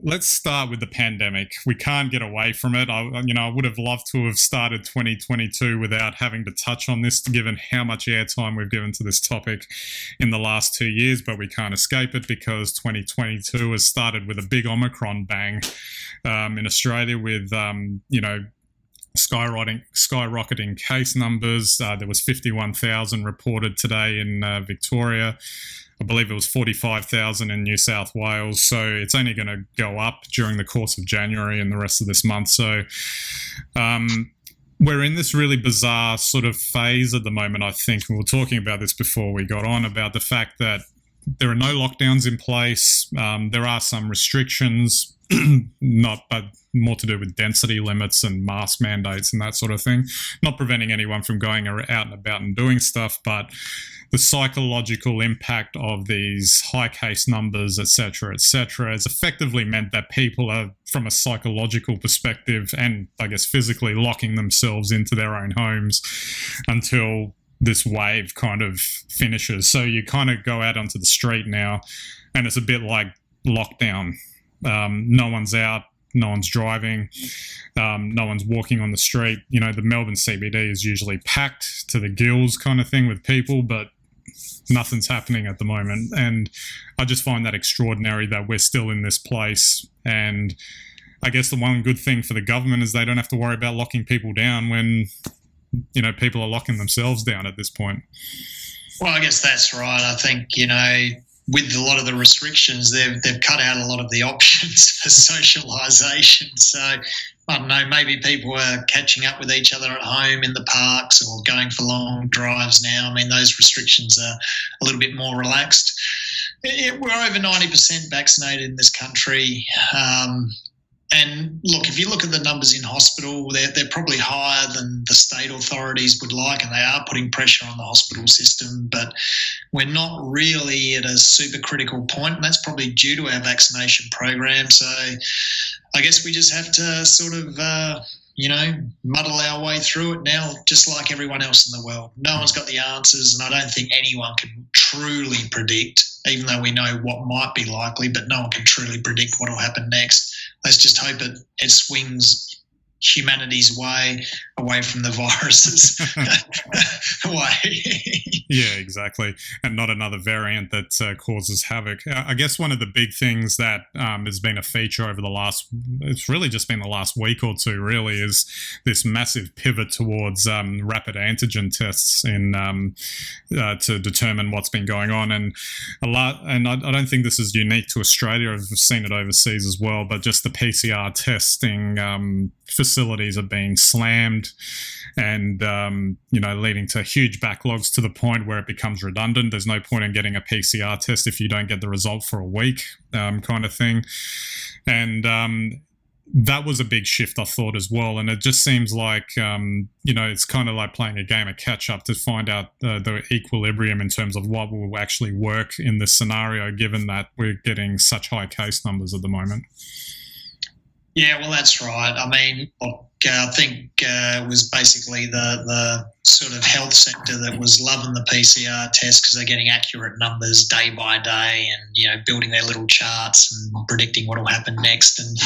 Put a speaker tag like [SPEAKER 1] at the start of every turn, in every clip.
[SPEAKER 1] let's start with the pandemic. We can't get away from it. I would have loved to have started 2022 without having to touch on this, given how much airtime we've given to this topic in the last 2 years. But we can't escape it because 2022 has started with a big Omicron bang in Australia, with skyrocketing case numbers. There was 51,000 reported today in Victoria. I believe it was 45,000 in New South Wales. So it's only going to go up during the course of January and the rest of this month. So we're in this really bizarre sort of phase at the moment, I think. And we were talking about this before we got on, about the fact that there are no lockdowns in place. There are some restrictions, but more to do with density limits and mask mandates and that sort of thing. Not preventing anyone from going out and about and doing stuff, but the psychological impact of these high case numbers, et cetera, has effectively meant that people are, from a psychological perspective and I guess physically, locking themselves into their own homes until this wave kind of finishes. So you kind of go out onto the street now and it's a bit like lockdown. No one's out, no one's driving, no one's walking on the street. The Melbourne CBD is usually packed to the gills kind of thing with people, but nothing's happening at the moment. And I just find that extraordinary that we're still in this place. And I guess the one good thing for the government is they don't have to worry about locking people down when, people are locking themselves down at this point.
[SPEAKER 2] Well, I guess that's right. I think, with a lot of the restrictions, they've cut out a lot of the options for socialisation. So, I don't know, maybe people are catching up with each other at home in the parks or going for long drives now. I mean, those restrictions are a little bit more relaxed. We're over 90% vaccinated in this country. And look, if you look at the numbers in hospital, they're probably higher than the state authorities would like, and they are putting pressure on the hospital system. But we're not really at a super critical point, and that's probably due to our vaccination program. So I guess we just have to sort of, muddle our way through it now, just like everyone else in the world. No one's got the answers, and I don't think anyone can truly predict, even though we know what might be likely, but no one can truly predict what will happen next. Let's just hope it swings humanity's way away from the viruses away.
[SPEAKER 1] Yeah, exactly. And not another variant that causes havoc. I guess one of the big things that has been a feature over it's really just been the last week or two, really, is this massive pivot towards rapid antigen tests to determine what's been going on. And I don't think this is unique to Australia. I've seen it overseas as well, but just the PCR testing facilities are being slammed and, leading to huge backlogs to the point where it becomes redundant. There's no point in getting a PCR test if you don't get the result for a week, kind of thing. And that was a big shift, I thought, as well. And it just seems like, it's kind of like playing a game of catch-up to find out the equilibrium in terms of what will actually work in this scenario, given that we're getting such high case numbers at the moment.
[SPEAKER 2] Yeah, well, that's right. I mean, look, I think it was basically the sort of health sector that was loving the PCR test because they're getting accurate numbers day by day and, building their little charts and predicting what will happen next. And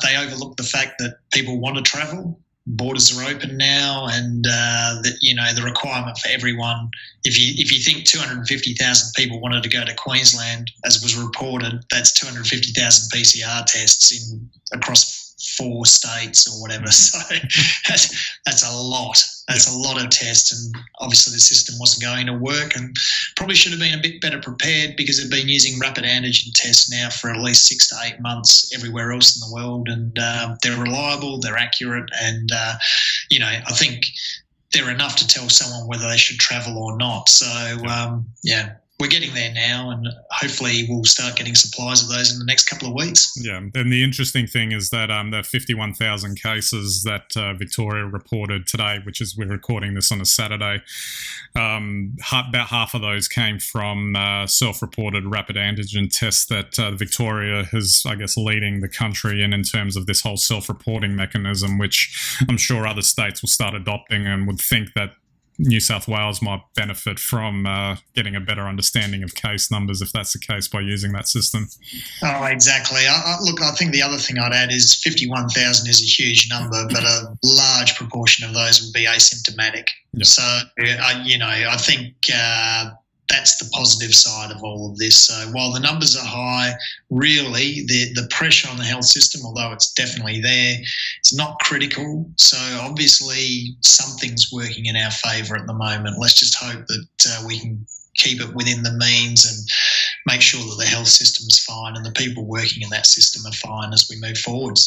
[SPEAKER 2] they overlooked the fact that people want to travel. Borders are open now, and the requirement for everyone. If you think 250,000 people wanted to go to Queensland, as was reported, that's 250,000 PCR tests across 4 states or whatever. So that's a lot. That's a lot of tests, and obviously the system wasn't going to work, and probably should have been a bit better prepared because they've been using rapid antigen tests now for at least 6 to 8 months everywhere else in the world, and they're reliable, they're accurate, and I think they're enough to tell someone whether they should travel or not. So we're getting there now, and hopefully we'll start getting supplies of those in the next couple of weeks.
[SPEAKER 1] Yeah, and the interesting thing is that the 51,000 cases that Victoria reported today, which is we're recording this on a Saturday, about half of those came from self-reported rapid antigen tests that Victoria is, I guess, leading the country in terms of this whole self-reporting mechanism, which I'm sure other states will start adopting and would think that New South Wales might benefit from getting a better understanding of case numbers, if that's the case, by using that system.
[SPEAKER 2] Oh, exactly. Look, I think the other thing I'd add is 51,000 is a huge number, but a large proportion of those will be asymptomatic. Yeah. So, I think that's the positive side of all of this. So while the numbers are high, really the pressure on the health system, although it's definitely there, it's not critical. So obviously something's working in our favour at the moment. Let's just hope that we can keep it within the means and make sure that the health system's fine and the people working in that system are fine as we move forwards.